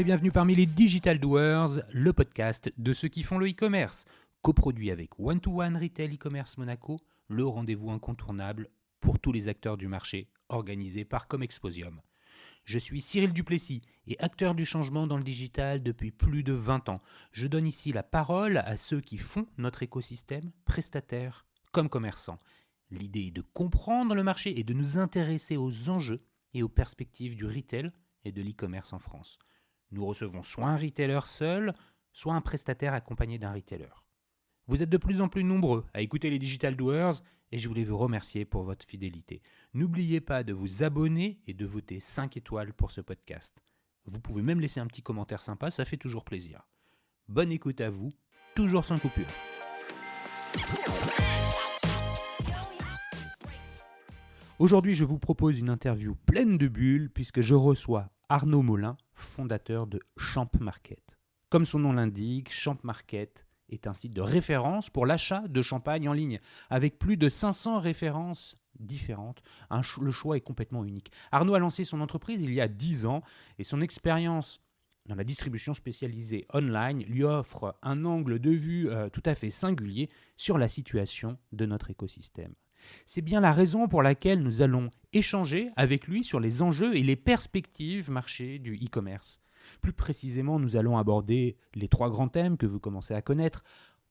bienvenue parmi les Digital Doers, le podcast de ceux qui font le e-commerce. Coproduit avec One-to-One Retail e-commerce Monaco, le rendez-vous incontournable pour tous les acteurs du marché, organisé par Comexposium. Je suis Cyril Duplessis et acteur du changement dans le digital depuis plus de 20 ans. Je donne ici la parole à ceux qui font notre écosystème, prestataires comme commerçants. L'idée est de comprendre le marché et de nous intéresser aux enjeux et aux perspectives du retail et de l'e-commerce en France. Nous recevons soit un retailer seul, soit un prestataire accompagné d'un retailer. Vous êtes de plus en plus nombreux à écouter les Digital Doers et je voulais vous remercier pour votre fidélité. N'oubliez pas de vous abonner et de voter 5 étoiles pour ce podcast. Vous pouvez même laisser un petit commentaire sympa, ça fait toujours plaisir. Bonne écoute à vous, toujours sans coupure. Aujourd'hui, je vous propose une interview pleine de bulles puisque je reçois Arnaud Molin, fondateur de Champ Market. Comme son nom l'indique, Champ Market est un site de référence pour l'achat de champagne en ligne, avec plus de 500 références différentes. Le choix est complètement unique. Arnaud a lancé son entreprise il y a 10 ans et son expérience dans la distribution spécialisée online lui offre un angle de vue tout à fait singulier sur la situation de notre écosystème. C'est bien la raison pour laquelle nous allons échanger avec lui sur les enjeux et les perspectives marché du e-commerce. Plus précisément, nous allons aborder les 3 grands thèmes que vous commencez à connaître.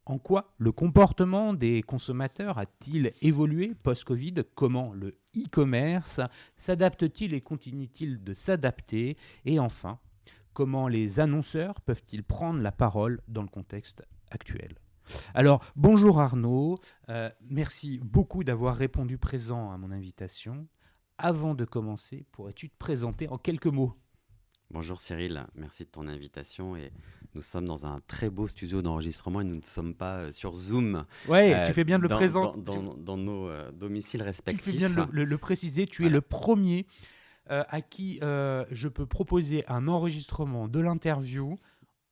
En quoi le comportement des consommateurs a-t-il évolué post-Covid ? Comment le e-commerce s'adapte-t-il et continue-t-il de s'adapter ? Et enfin, comment les annonceurs peuvent-ils prendre la parole dans le contexte actuel ? Alors, bonjour Arnaud, merci beaucoup d'avoir répondu présent à mon invitation. Avant de commencer, pourrais-tu te présenter en quelques mots ? Bonjour Cyril, merci de ton invitation et nous sommes dans un très beau studio d'enregistrement et nous ne sommes pas sur Zoom. Ouais, tu fais bien de le présenter. Dans nos domiciles respectifs. Tu fais bien de le préciser, tu es le premier à qui je peux proposer un enregistrement de l'interview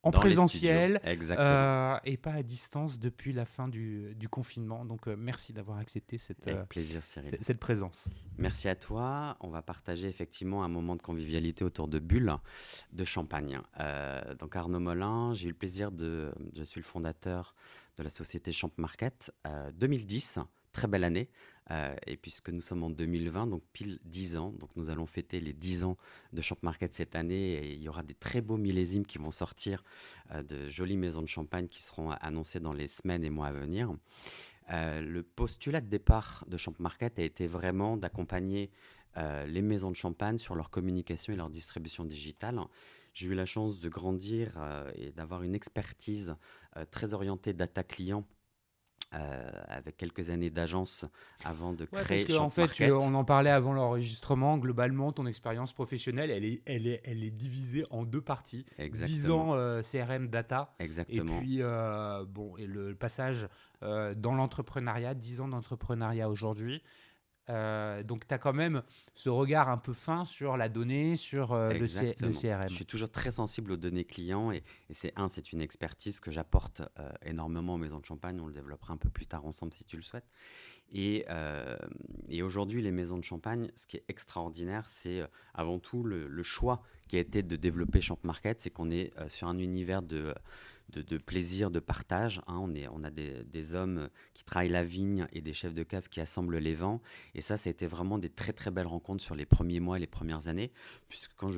en dans présentiel et pas à distance depuis la fin du confinement. Donc, merci d'avoir accepté avec plaisir, Cyril. cette présence. Merci à toi. On va partager effectivement un moment de convivialité autour de bulles de champagne. Donc Arnaud Molin, j'ai eu le plaisir je suis le fondateur de la société Champ Market 2010. Très belle année, et puisque nous sommes en 2020, donc pile 10 ans, donc nous allons fêter les 10 ans de Champ Market cette année, et il y aura des très beaux millésimes qui vont sortir, de jolies maisons de champagne qui seront annoncées dans les semaines et mois à venir. Le postulat de départ de Champ Market a été vraiment d'accompagner les maisons de champagne sur leur communication et leur distribution digitale. J'ai eu la chance de grandir et d'avoir une expertise très orientée data client, avec quelques années d'agence avant de créer Champ Market. On en parlait avant l'enregistrement. Globalement, ton expérience professionnelle, elle est divisée en 2 parties. Exactement. 10 ans CRM data. Exactement. Et puis, et le passage dans l'entrepreneuriat, 10 ans d'entrepreneuriat aujourd'hui. Donc, tu as quand même ce regard un peu fin sur la donnée, sur le CRM. Je suis toujours très sensible aux données clients et c'est une expertise que j'apporte énormément aux maisons de champagne. On le développera un peu plus tard ensemble si tu le souhaites. Et aujourd'hui, les maisons de champagne, ce qui est extraordinaire, c'est avant tout le choix qui a été de développer Champ Market. C'est qu'on est sur un univers de plaisir, de partage. On a des hommes qui travaillent la vigne et des chefs de cave qui assemblent les vins. Et ça a été vraiment des très très belles rencontres sur les premiers mois et les premières années.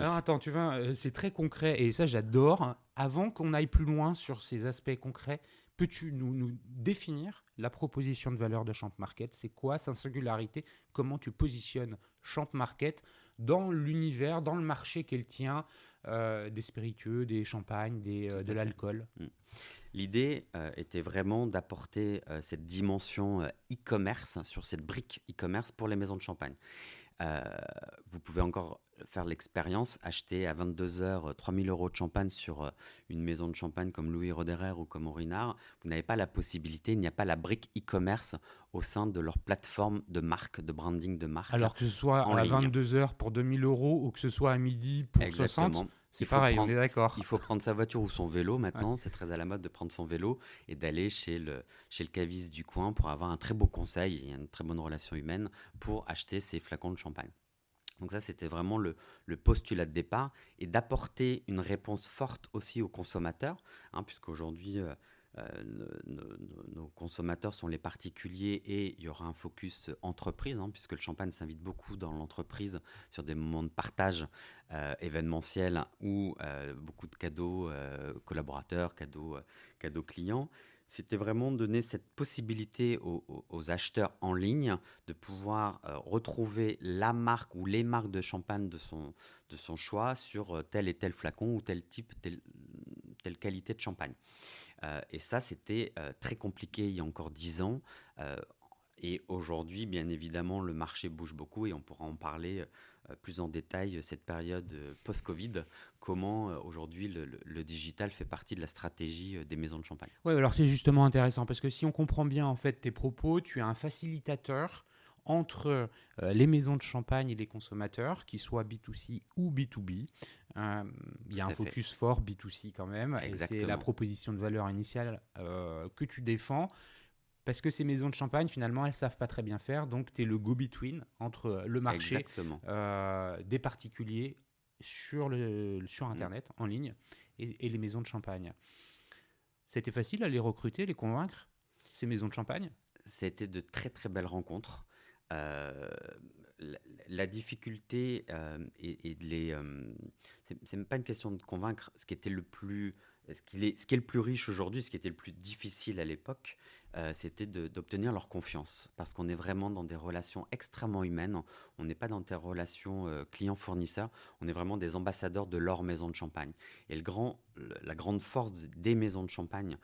Attends, tu vois, c'est très concret et ça j'adore. Avant qu'on aille plus loin sur ces aspects concrets, peux-tu nous définir la proposition de valeur de Champ Market ? C'est quoi sa singularité ? Comment tu positionnes Champ Market dans l'univers, dans le marché qu'elle tient, des spiritueux, des champagnes, de l'alcool ? L'idée était vraiment d'apporter cette dimension e-commerce, sur cette brique e-commerce pour les maisons de champagne. Vous pouvez encore faire l'expérience, acheter à 22h 3 000 € de champagne sur une maison de champagne comme Louis Roederer ou comme Orinard. Vous n'avez pas la possibilité, il n'y a pas la brique e-commerce au sein de leur plateforme de marque, de branding de marque. Alors que ce soit à 22h pour 2 000 € ou que ce soit à midi pour 60, c'est pareil, on est d'accord. Il faut prendre sa voiture ou son vélo maintenant, c'est très à la mode de prendre son vélo et d'aller chez le caviste du coin pour avoir un très beau conseil et une très bonne relation humaine pour acheter ses flacons de champagne. Donc ça, c'était vraiment le postulat de départ et d'apporter une réponse forte aussi aux consommateurs, hein, puisqu'aujourd'hui, nos consommateurs sont les particuliers et il y aura un focus entreprise, hein, puisque le champagne s'invite beaucoup dans l'entreprise sur des moments de partage événementiels ou beaucoup de cadeaux collaborateurs, cadeaux clients. C'était vraiment donner cette possibilité aux acheteurs en ligne de pouvoir retrouver la marque ou les marques de champagne de son choix sur tel et tel flacon ou tel type, telle qualité de champagne. Et ça, c'était très compliqué il y a encore 10 ans. Euh, et aujourd'hui, bien évidemment, le marché bouge beaucoup et on pourra en parler plus en détail, cette période post-Covid, comment aujourd'hui le digital fait partie de la stratégie des maisons de champagne. Ouais, alors c'est justement intéressant parce que si on comprend bien en fait tes propos, tu es un facilitateur entre les maisons de champagne et les consommateurs, qu'ils soient B2C ou B2B. Il y a Tout un à fait. focus fort B2C quand même, et c'est la Exactement. proposition de valeur initiale que tu défends. Parce que ces maisons de champagne, finalement, elles ne savent pas très bien faire. Donc, tu es le go-between entre le marché Exactement. des particuliers sur Mm. Internet, en ligne, et les maisons de champagne. C'était facile à les recruter, les convaincre, ces maisons de champagne? C'était de très très belles rencontres. Euh, la difficulté et de les, c'est même pas une question de convaincre. Ce qui était le plus, ce qui est le plus riche aujourd'hui, ce qui était le plus difficile à l'époque, c'était d'obtenir leur confiance, parce qu'on est vraiment dans des relations extrêmement humaines. On n'est pas dans des relations client-fournisseur. On est vraiment des ambassadeurs de leur maison de champagne. Et la grande force des maisons de champagne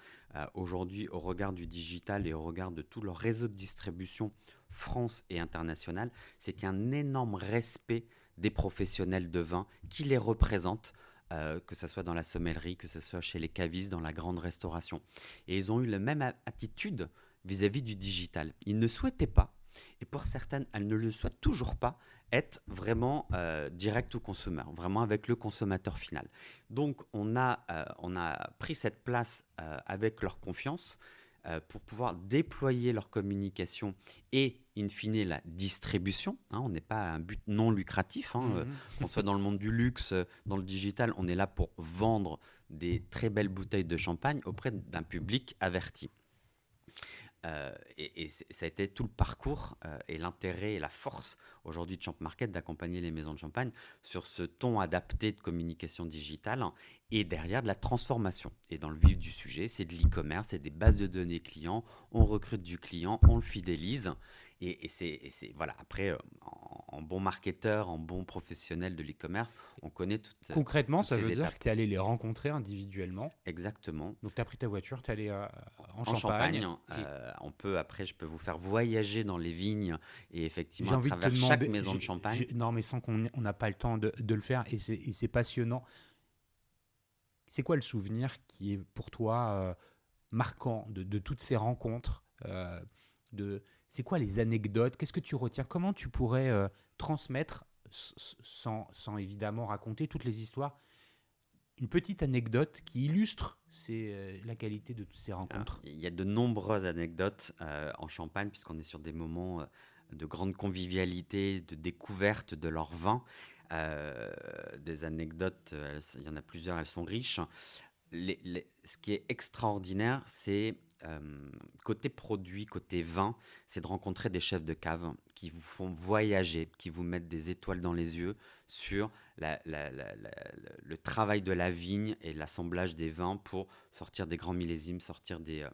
aujourd'hui, au regard du digital et au regard de tout leur réseau de distribution France et international, c'est qu'il y a un énorme respect des professionnels de vin qui les représentent, que ce soit dans la sommellerie, que ce soit chez les cavistes, dans la grande restauration. Et ils ont eu la même attitude vis-à-vis du digital. Ils ne souhaitaient pas, et pour certaines, elles ne le souhaitent toujours pas, être vraiment direct au consommateur, vraiment avec le consommateur final. Donc on a pris cette place avec leur confiance pour pouvoir déployer leur communication et, in fine, la distribution. Hein, on n'est pas à un but non lucratif. Hein, Mhm. qu'on soit dans le monde du luxe, dans le digital, on est là pour vendre des très belles bouteilles de champagne auprès d'un public averti. Ça a été tout le parcours et l'intérêt et la force aujourd'hui de Champ Market d'accompagner les maisons de champagne sur ce ton adapté de communication digitale et derrière de la transformation. Et dans le vif du sujet, c'est de l'e-commerce, c'est des bases de données clients, on recrute du client, on le fidélise. Voilà. Après, en bon marketeur, en bon professionnel de l'e-commerce, on connaît Concrètement, toutes ça veut ces dire que étapes. tu es allé les rencontrer individuellement. Exactement. Donc, tu as pris ta voiture, tu es allé en En Champagne. Champagne, Et après, je peux vous faire voyager dans les vignes et effectivement, j'ai à envie de te travers chaque demander, maison de champagne. non, mais sans qu'on on n'a pas le temps de le faire, et c'est passionnant. C'est quoi le souvenir qui est pour toi marquant de toutes ces rencontres c'est quoi les anecdotes? Qu'est-ce que tu retiens? Comment tu pourrais transmettre, sans évidemment raconter toutes les histoires, une petite anecdote qui illustre la qualité de toutes ces Alors, rencontres? il y a de nombreuses anecdotes en Champagne, puisqu'on est sur des moments de grande convivialité, de découverte de leur vin. Des anecdotes, il y en a plusieurs, elles sont riches. Ce qui est extraordinaire, c'est côté produit, côté vin, c'est de rencontrer des chefs de cave qui vous font voyager, qui vous mettent des étoiles dans les yeux sur le travail de la vigne et l'assemblage des vins pour sortir des grands millésimes, sortir des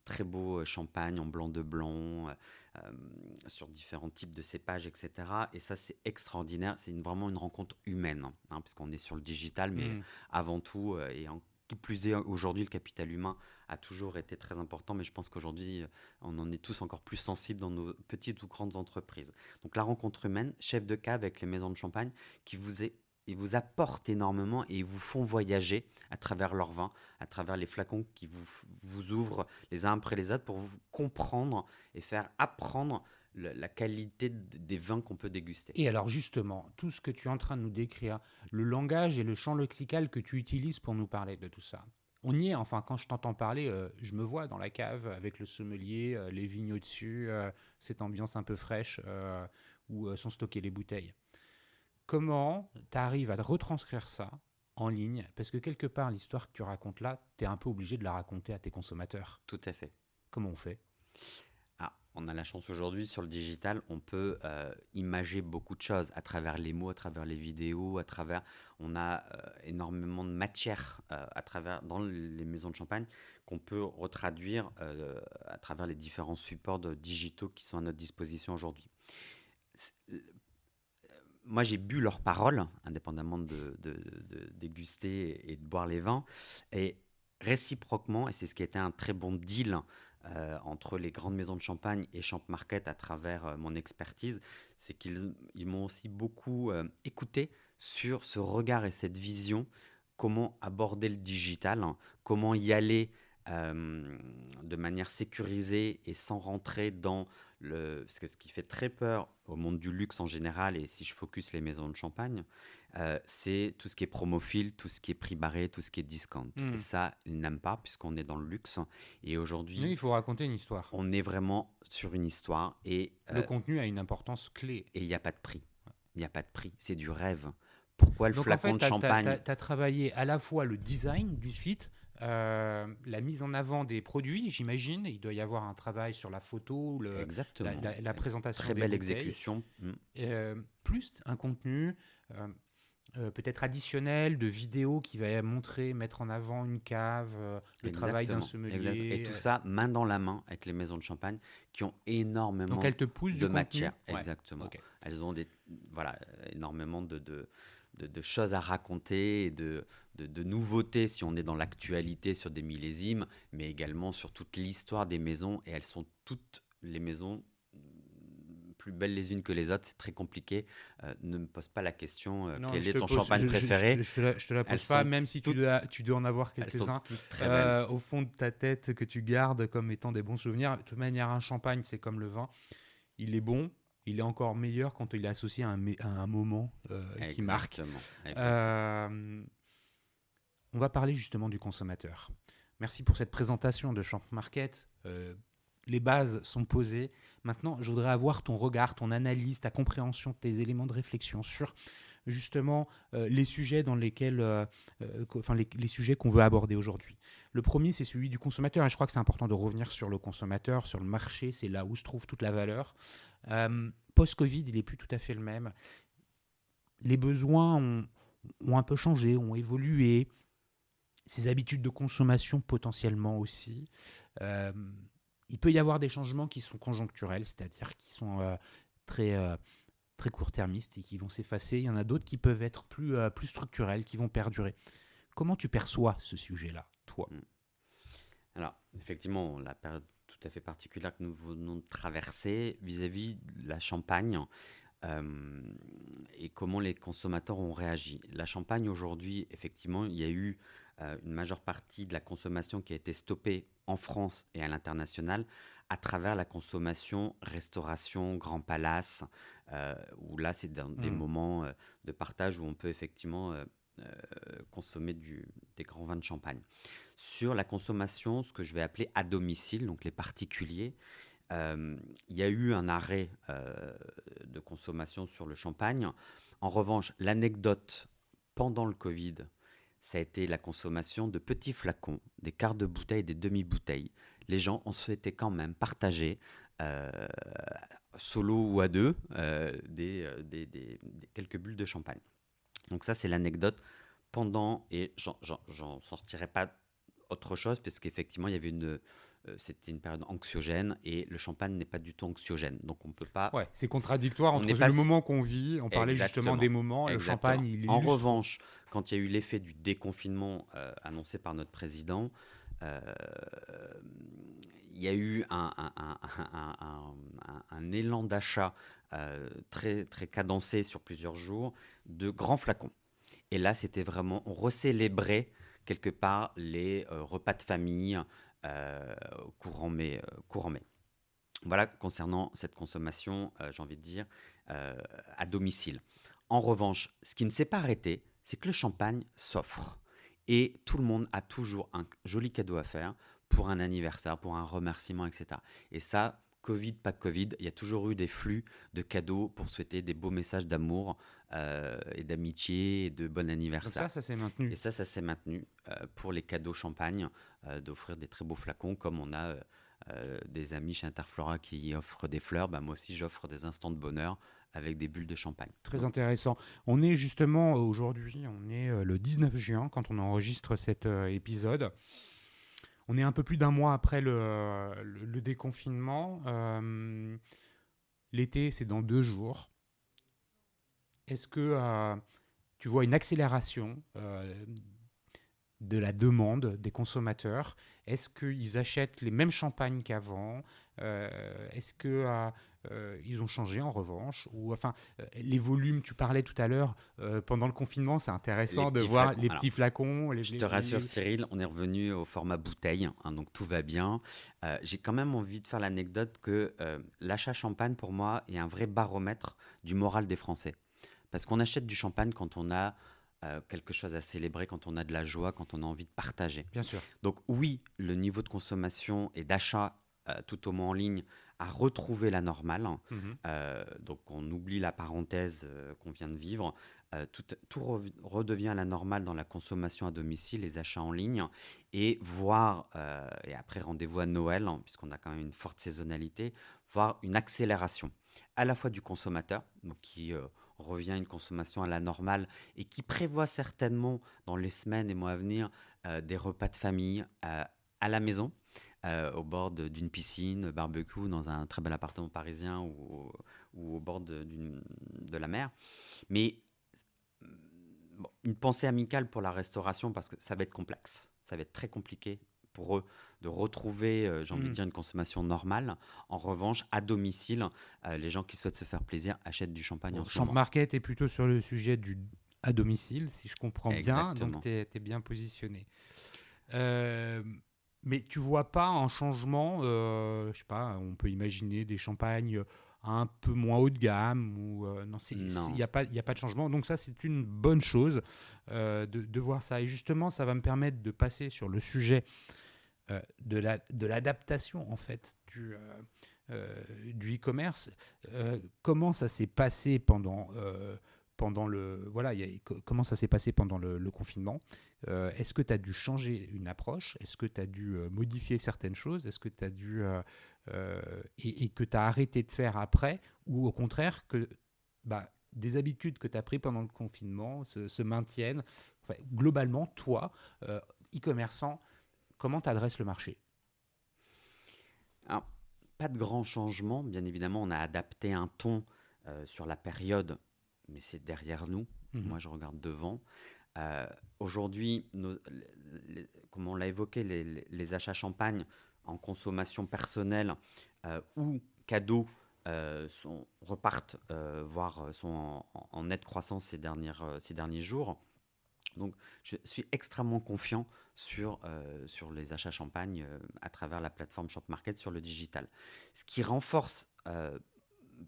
très beaux champagnes en blanc de blanc, euh, sur différents types de cépages, etc. Et ça, c'est extraordinaire. C'est vraiment une rencontre humaine, hein, puisqu'on est sur le digital, mais Hmm. avant tout, qui plus est, aujourd'hui, le capital humain a toujours été très important, mais je pense qu'aujourd'hui, on en est tous encore plus sensibles dans nos petites ou grandes entreprises. Donc la rencontre humaine, chef de cave avec les maisons de champagne, ils vous apportent énormément et ils vous font voyager à travers leur vin, à travers les flacons qui vous ouvrent les uns après les autres pour vous comprendre et faire apprendre la qualité des vins qu'on peut déguster. Et alors justement, tout ce que tu es en train de nous décrire, le langage et le champ lexical que tu utilises pour nous parler de tout ça, on y est, enfin quand je t'entends parler, je me vois dans la cave avec le sommelier, les vignes au-dessus, cette ambiance un peu fraîche où sont stockées les bouteilles. comment tu arrives à retranscrire ça en ligne? Parce que quelque part, l'histoire que tu racontes là, tu es un peu obligé de la raconter à tes consommateurs. Tout à fait. Comment on fait? On a la chance aujourd'hui sur le digital, on peut imager beaucoup de choses à travers les mots, à travers les vidéos, on a énormément de matière dans les maisons de champagne qu'on peut retraduire à travers les différents supports digitaux qui sont à notre disposition aujourd'hui. Moi, j'ai bu leurs paroles, indépendamment de déguster et de boire les vins, et réciproquement, et c'est ce qui a été un très bon deal entre les grandes maisons de champagne et Champ Market à travers mon expertise, c'est qu'ils m'ont aussi beaucoup écouté sur ce regard et cette vision, comment aborder le digital, comment y aller de manière sécurisée et sans rentrer dans parce que ce qui fait très peur au monde du luxe en général, et si je focus les maisons de champagne, c'est tout ce qui est promophile, tout ce qui est prix barré, tout ce qui est discount. Et ça, ils n'aiment pas puisqu'on est dans le luxe. Et aujourd'hui, il faut raconter une histoire. On est vraiment sur une histoire. Et le contenu a une importance clé. Et il n'y a pas de prix. Il n'y a pas de prix. C'est du rêve. Pourquoi le flacon de champagne? Tu as travaillé à la fois le design du site, la mise en avant des produits, j'imagine. Il doit y avoir un travail sur la photo, la présentation très des belle bouteilles. Exécution. Plus un contenu peut-être additionnel de vidéos qui va mettre en avant une cave, le travail d'un sommelier. Et tout ça main dans la main avec les maisons de champagne qui ont énormément Donc elles te poussent de du matière. Contenu. Exactement. Okay. Elles ont énormément de choses à raconter et de nouveautés si on est dans l'actualité sur des millésimes, mais également sur toute l'histoire des maisons. Et elles sont toutes les maisons plus belles les unes que les autres. C'est très compliqué. Ne me pose pas la question quel est ton champagne préféré. Je te la pose pas, même si tu dois en avoir quelques-uns au fond de ta tête que tu gardes comme étant des bons souvenirs. De toute manière, un champagne, c'est comme le vin. Il est bon. Il est encore meilleur quand il est associé à un moment qui marque. On va parler justement du consommateur. Merci pour cette présentation de Champ Market. Les bases sont posées. Maintenant, je voudrais avoir ton regard, ton analyse, ta compréhension, tes éléments de réflexion sur justement les sujets dans lesquels, les sujets qu'on veut aborder aujourd'hui. Le premier, c'est celui du consommateur, et je crois que c'est important de revenir sur le consommateur, sur le marché, c'est là où se trouve toute la valeur. Post-Covid, il n'est plus tout à fait le même. Les besoins ont un peu changé, ont évolué. Ses habitudes de consommation potentiellement aussi. Il peut y avoir des changements qui sont conjoncturels, c'est-à-dire qui sont très court-termistes et qui vont s'effacer. Il y en a d'autres qui peuvent être plus structurels, qui vont perdurer. Comment tu perçois ce sujet-là, toi ? Alors, effectivement, la période tout à fait particulière que nous venons de traverser vis-à-vis de la Champagne et comment les consommateurs ont réagi. La Champagne, aujourd'hui, effectivement, il y a eu une majeure partie de la consommation qui a été stoppée en France et à l'international à travers la consommation, restauration, Grand Palace, où là, c'est dans des moments de partage où on peut effectivement consommer des grands vins de champagne. Sur la consommation, ce que je vais appeler à domicile, donc les particuliers, il y a eu un arrêt de consommation sur le champagne. En revanche, l'anecdote pendant le Covid, ça a été la consommation de petits flacons, des quarts de bouteilles, des demi-bouteilles. Les gens ont souhaité quand même partager, solo ou à deux, quelques bulles de champagne. Donc ça, c'est l'anecdote pendant, et j'en sortirai pas autre chose, parce qu'effectivement, il y avait c'était une période anxiogène, et le champagne n'est pas du tout anxiogène. Donc on peut pas... Ouais, c'est contradictoire entre le moment qu'on vit, on parlait justement des moments, le champagne, il illustre. En revanche, quand il y a eu l'effet du déconfinement annoncé par notre président, il y a eu un élan d'achat très, très cadencé sur plusieurs jours de grands flacons. Et là, c'était vraiment, on recélébrait quelque part les repas de famille courant mai. Voilà concernant cette consommation, j'ai envie de dire, à domicile. En revanche, ce qui ne s'est pas arrêté, c'est que le champagne s'offre. Et tout le monde a toujours un joli cadeau à faire pour un anniversaire, pour un remerciement, etc. Et ça, Covid, pas Covid, il y a toujours eu des flux de cadeaux pour souhaiter des beaux messages d'amour et d'amitié et de bon Donc anniversaire. ça s'est maintenu. Et ça s'est maintenu pour les cadeaux champagne, d'offrir des très beaux flacons, comme on a des amis chez Interflora qui offrent des fleurs. Bah, moi aussi, j'offre des instants de bonheur avec des bulles de champagne. Très intéressant. On est justement aujourd'hui, on est le 19 juin quand on enregistre cet épisode. On est un peu plus d'un mois après le déconfinement. L'été, c'est dans 2 jours. Est-ce que tu vois une accélération de la demande des consommateurs? Est-ce qu'ils achètent les mêmes champagnes qu'avant? Est-ce qu'ils ont changé en revanche? Ou enfin, les volumes, tu parlais tout à l'heure, pendant le confinement, c'est intéressant de voir les petits flacons. Je te rassure Cyril, on est revenu au format bouteille, hein, donc tout va bien. J'ai quand même envie de faire l'anecdote que l'achat champagne, pour moi, est un vrai baromètre du moral des Français. Parce qu'on achète du champagne quand on a quelque chose à célébrer, quand on a de la joie, quand on a envie de partager. Bien sûr. Donc oui, le niveau de consommation et d'achat, tout au moins en ligne, a retrouvé la normale. Donc on oublie la parenthèse qu'on vient de vivre. Tout redevient à la normale dans la consommation à domicile, les achats en ligne. Et voir, et après rendez-vous à Noël, hein, puisqu'on a quand même une forte saisonnalité, voir une accélération à la fois du consommateur, donc qui revient à une consommation à la normale et qui prévoit certainement dans les semaines et mois à venir des repas de famille à la maison, au bord d'une piscine, barbecue, dans un très bel appartement parisien ou au bord de la mer. Mais bon, une pensée amicale pour la restauration parce que ça va être complexe, ça va être très compliqué pour eux de retrouver, j'ai envie de dire, une consommation normale. En revanche, à domicile, les gens qui souhaitent se faire plaisir achètent du champagne en ce Champ moment. Market est plutôt sur le sujet du à domicile, si je comprends bien. Exactement. Donc, tu es bien positionné. Mais tu vois pas un changement, je sais pas, on peut imaginer des champagnes un peu moins haut de gamme ou non, il n'y a pas de changement. Donc ça, c'est une bonne chose de voir ça. Et justement, ça va me permettre de passer sur le sujet de l'adaptation en fait du e-commerce. Comment ça s'est passé pendant comment ça s'est passé pendant le confinement? Est-ce que tu as dû changer une approche? Est-ce que tu as dû modifier certaines choses? Est-ce que tu as dû et que tu as arrêté de faire après? Ou au contraire que des habitudes que tu as prises pendant le confinement se maintiennent? Enfin, globalement, toi, e-commerçant, comment tu adresses le marché? Alors, pas de grands changements. Bien évidemment, on a adapté un ton sur la période, mais c'est derrière nous. Moi, je regarde devant. Aujourd'hui, comme on l'a évoqué, les achats champagne en consommation personnelle ou cadeaux repartent, voire sont en nette croissance ces derniers jours. Donc, je suis extrêmement confiant sur les achats champagne à travers la plateforme Shop Market sur le digital. Ce qui renforce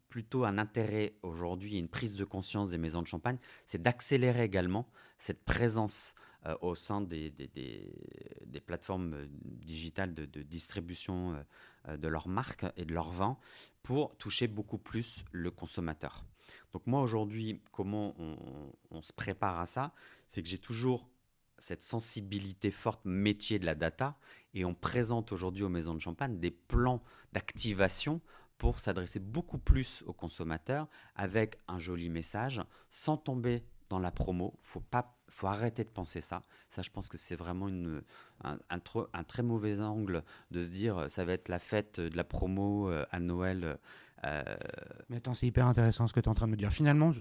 plutôt un intérêt aujourd'hui et une prise de conscience des maisons de champagne, c'est d'accélérer également cette présence au sein des plateformes digitales de distribution de leurs marques et de leurs vins pour toucher beaucoup plus le consommateur. Donc moi aujourd'hui, comment on se prépare à ça? C'est que j'ai toujours cette sensibilité forte métier de la data et on présente aujourd'hui aux maisons de champagne des plans d'activation pour s'adresser beaucoup plus aux consommateurs avec un joli message sans tomber dans la promo. Faut arrêter de penser ça. Ça, je pense que c'est vraiment un très mauvais angle de se dire ça va être la fête de la promo à Noël. Mais attends, c'est hyper intéressant ce que tu es en train de me dire. Finalement,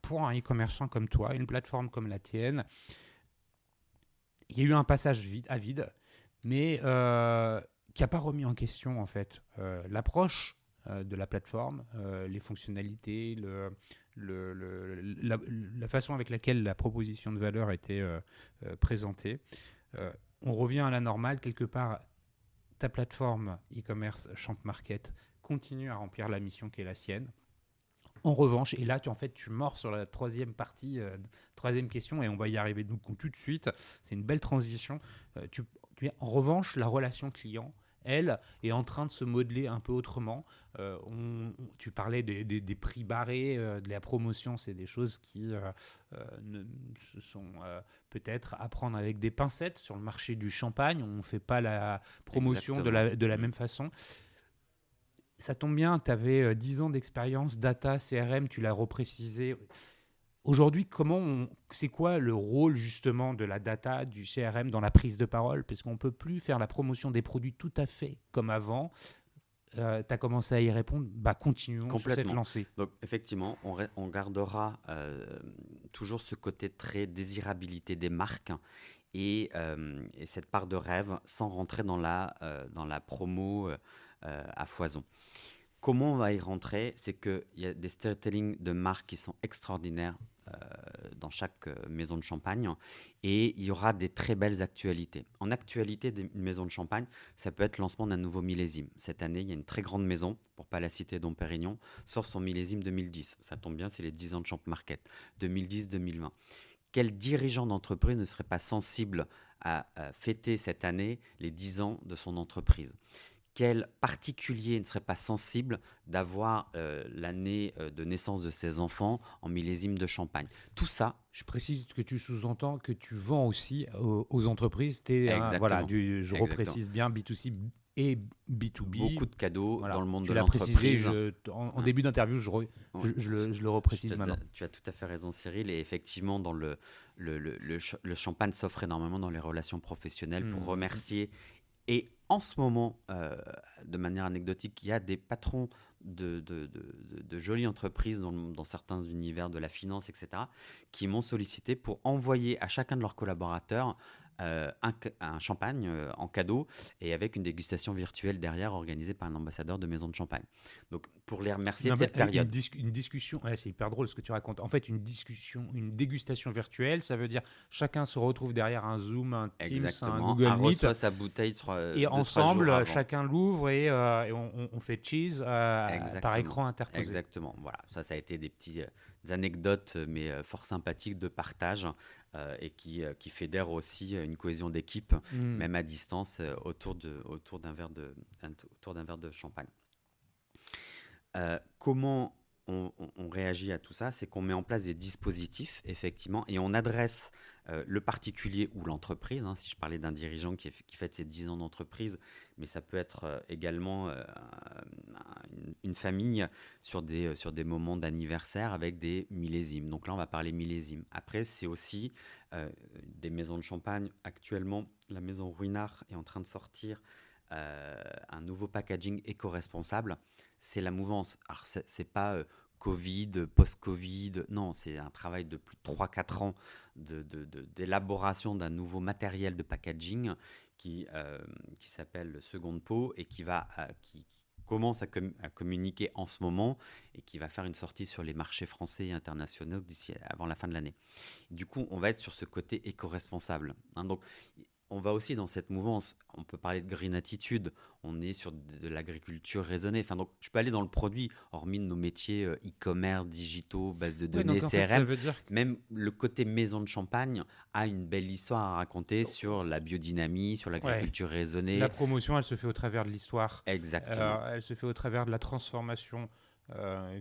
pour un e-commerçant comme toi, une plateforme comme la tienne, il y a eu un passage à vide, mais qui n'a pas remis en question en fait l'approche de la plateforme, les fonctionnalités, la façon avec laquelle la proposition de valeur a été présentée. On revient à la normale, quelque part, ta plateforme e-commerce Champ Market continue à remplir la mission qui est la sienne. En revanche, et là, tu mords sur la troisième partie, troisième question, et on va y arriver tout de suite. C'est une belle transition. En revanche, la relation client, elle, est en train de se modeler un peu autrement. Tu parlais des prix barrés, de la promotion, c'est des choses qui se sont peut-être à prendre avec des pincettes sur le marché du champagne. On ne fait pas la promotion de la même façon. Ça tombe bien, tu avais 10 ans d'expérience, data, CRM, tu l'as reprécisé. Aujourd'hui, c'est quoi le rôle justement de la data, du CRM dans la prise de parole? Parce qu'on ne peut plus faire la promotion des produits tout à fait comme avant. Tu as commencé à y répondre, continuons sur cette lancée. Donc effectivement, on gardera toujours ce côté très désirabilité des marques et cette part de rêve sans rentrer dans la promo à foison. Comment on va y rentrer? C'est qu'il y a des storytelling de marques qui sont extraordinaires dans chaque maison de champagne et il y aura des très belles actualités. En actualité d'une maison de champagne, ça peut être le lancement d'un nouveau millésime. Cette année, il y a une très grande maison, pour ne pas la citer, Dom Pérignon, sort son millésime 2010. Ça tombe bien, c'est les 10 ans de Champ Market, 2010-2020. Quel dirigeant d'entreprise ne serait pas sensible à fêter cette année les 10 ans de son entreprise? Quel particulier ne serait pas sensible d'avoir l'année de naissance de ses enfants en millésime de champagne? Tout ça. Je précise que tu sous-entends que tu vends aussi aux entreprises. Je reprécise bien B2C et B2B. Beaucoup de cadeaux dans le monde de l'entreprise. Tu l'as précisé en début d'interview, je le reprécise maintenant. Tu as tout à fait raison, Cyril. Et effectivement, dans le champagne s'offre énormément dans les relations professionnelles pour remercier. Et en ce moment, de manière anecdotique, il y a des patrons de jolies entreprises dans certains univers de la finance, etc., qui m'ont sollicité pour envoyer à chacun de leurs collaborateurs un champagne en cadeau et avec une dégustation virtuelle derrière organisée par un ambassadeur de maison de champagne. Donc, pour les remercier de cette période. Une discussion, c'est hyper drôle ce que tu racontes. En fait, une dégustation virtuelle, ça veut dire chacun se retrouve derrière un Zoom, un Teams, un Google Meet. Reçoit sa bouteille et ensemble, chacun l'ouvre et on fait cheese par écran interposé. Exactement. Voilà. Ça a été des petites anecdotes, mais fort sympathiques de partage et qui fédèrent aussi une cohésion d'équipe, même à distance, autour d'un verre de champagne. Comment on réagit à tout ça? C'est qu'on met en place des dispositifs, effectivement, et on adresse le particulier ou l'entreprise. Si je parlais d'un dirigeant qui fête ses 10 ans d'entreprise, mais ça peut être également une famille sur des moments d'anniversaire avec des millésimes. Donc là, on va parler millésime. Après, c'est aussi des maisons de champagne. Actuellement, la maison Ruinart est en train de sortir un nouveau packaging éco-responsable. C'est la mouvance. Alors, c'est pas Covid, post-Covid. Non, c'est un travail de plus de 3-4 ans d'élaboration d'un nouveau matériel de packaging qui s'appelle Seconde Peau et qui commence à communiquer en ce moment et qui va faire une sortie sur les marchés français et internationaux avant la fin de l'année. Du coup, on va être sur ce côté éco-responsable. Donc, on va aussi dans cette mouvance, on peut parler de green attitude, on est sur de l'agriculture raisonnée. Donc, je peux aller dans le produit, hormis nos métiers e-commerce, digitaux, base de données, CRM. Ça veut dire que... Même le côté maison de champagne a une belle histoire à raconter sur la biodynamie, sur l'agriculture raisonnée. La promotion, elle se fait au travers de l'histoire. Exactement. Elle se fait au travers de la transformation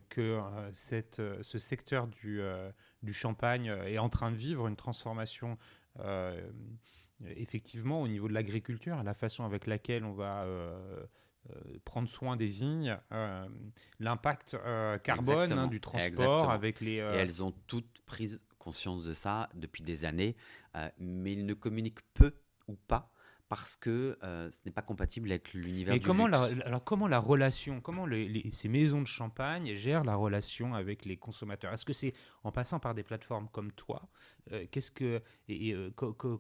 que ce secteur du champagne est en train de vivre, une transformation... effectivement, au niveau de l'agriculture, la façon avec laquelle on va prendre soin des vignes, l'impact carbone du transport avec les... Et elles ont toutes pris conscience de ça depuis des années, mais ils ne communiquent peu ou pas parce que ce n'est pas compatible avec l'univers du luxe. Comment la relation, ces maisons de champagne gèrent la relation avec les consommateurs? Est-ce que c'est en passant par des plateformes comme toi?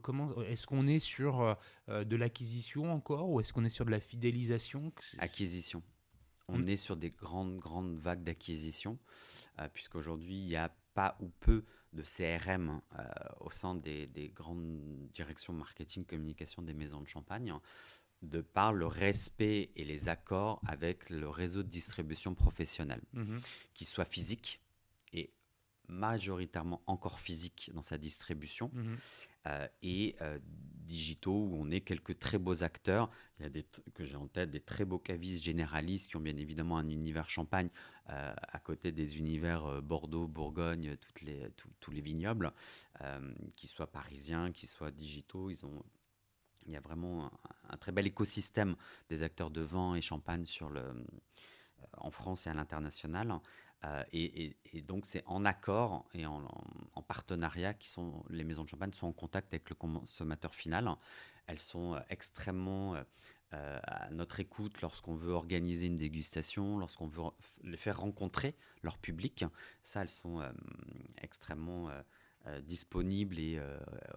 Comment est-ce qu'on est sur de l'acquisition encore ou est-ce qu'on est sur de la fidélisation? Acquisition. On est sur des grandes vagues d'acquisition, puisqu'aujourd'hui, il y a pas ou peu de CRM au sein des grandes directions marketing, communication des maisons de champagne, de par le respect et les accords avec le réseau de distribution professionnelle, qui soit physique et majoritairement encore physique dans sa distribution, et digitaux où on est quelques très beaux acteurs. Il y a que j'ai en tête des très beaux cavistes généralistes qui ont bien évidemment un univers champagne à côté des univers Bordeaux, Bourgogne, tous les vignobles, qui soient parisiens, qui soient digitaux. Il y a vraiment un très bel écosystème des acteurs de vin et champagne en France et à l'international. Et donc, c'est en accord et en partenariat les maisons de champagne sont en contact avec le consommateur final. Elles sont extrêmement à notre écoute lorsqu'on veut organiser une dégustation, lorsqu'on veut les faire rencontrer leur public. Ça, elles sont extrêmement disponibles et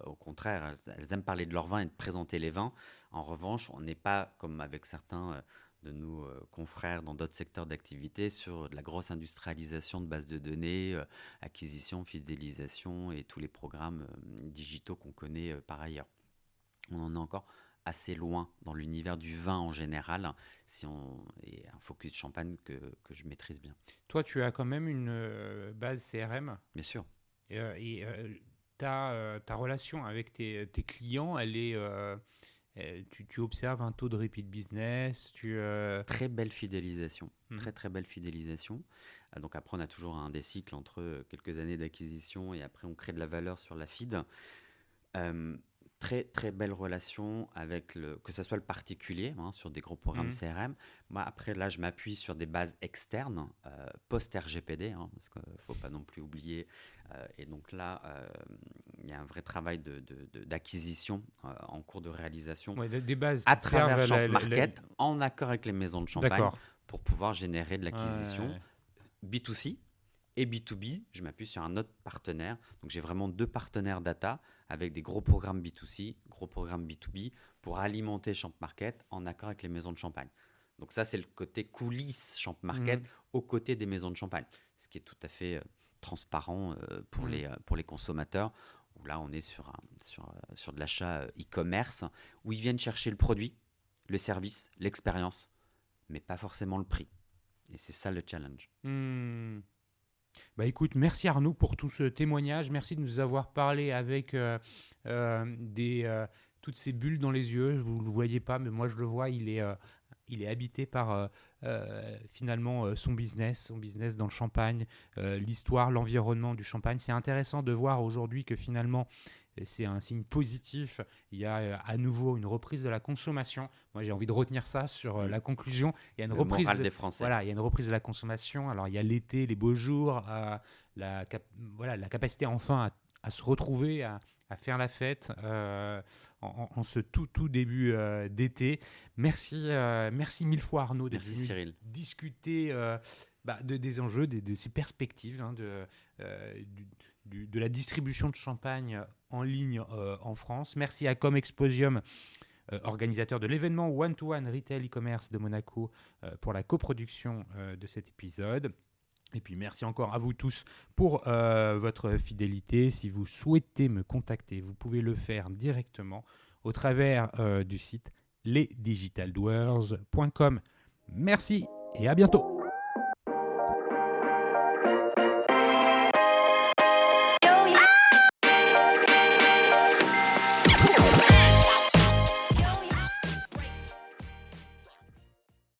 au contraire, elles aiment parler de leur vin et de présenter les vins. En revanche, on n'est pas comme avec certains de nos confrères dans d'autres secteurs d'activité sur de la grosse industrialisation de bases de données, acquisition, fidélisation et tous les programmes digitaux qu'on connaît par ailleurs. On en est encore assez loin dans l'univers du vin en général, et un focus champagne que je maîtrise bien. Toi, tu as quand même une base CRM. Bien sûr. Ta relation avec tes clients, elle est... tu observes un taux de repeat business, Très belle fidélisation, très belle fidélisation. Donc après, on a toujours des cycles entre quelques années d'acquisition et après on crée de la valeur sur la feed. Très très belle relation avec que ce soit le particulier sur des gros programmes CRM. Moi après là je m'appuie sur des bases externes post RGPD parce qu'il ne faut pas non plus oublier et donc là il y a un vrai travail d'acquisition en cours de réalisation des bases à travers Champ Market en accord avec les maisons de champagne. D'accord. Pour pouvoir générer de l'acquisition B2C et B2B, je m'appuie sur un autre partenaire. Donc, j'ai vraiment 2 partenaires data avec des gros programmes B2C, gros programmes B2B pour alimenter Champ Market en accord avec les maisons de champagne. Donc, ça, c'est le côté coulisses Champ Market aux côtés des maisons de champagne, ce qui est tout à fait transparent pour les consommateurs. Où là, on est sur de l'achat e-commerce où ils viennent chercher le produit, le service, l'expérience, mais pas forcément le prix. Et c'est ça le challenge. Bah écoute, merci Arnaud pour tout ce témoignage. Merci de nous avoir parlé avec toutes ces bulles dans les yeux. Vous ne le voyez pas, mais moi je le vois. Il est habité par finalement son business dans le champagne, l'histoire, l'environnement du champagne. C'est intéressant de voir aujourd'hui que finalement, c'est un signe positif. Il y a à nouveau une reprise de la consommation. Moi, j'ai envie de retenir ça sur la conclusion. Il y a une reprise moral des Français. Voilà, il y a une reprise de la consommation. Alors, il y a l'été, les beaux jours, la capacité enfin à se retrouver, à faire la fête en ce tout début d'été. Merci mille fois Arnaud d'être venu discuter des enjeux, de ces perspectives de la distribution de champagne en ligne en France. Merci à Comexposium, organisateur de l'événement One-to-One Retail e-commerce de Monaco pour la coproduction de cet épisode. Et puis merci encore à vous tous pour votre fidélité. Si vous souhaitez me contacter, vous pouvez le faire directement au travers du site lesdigitaldwers.com. Merci et à bientôt.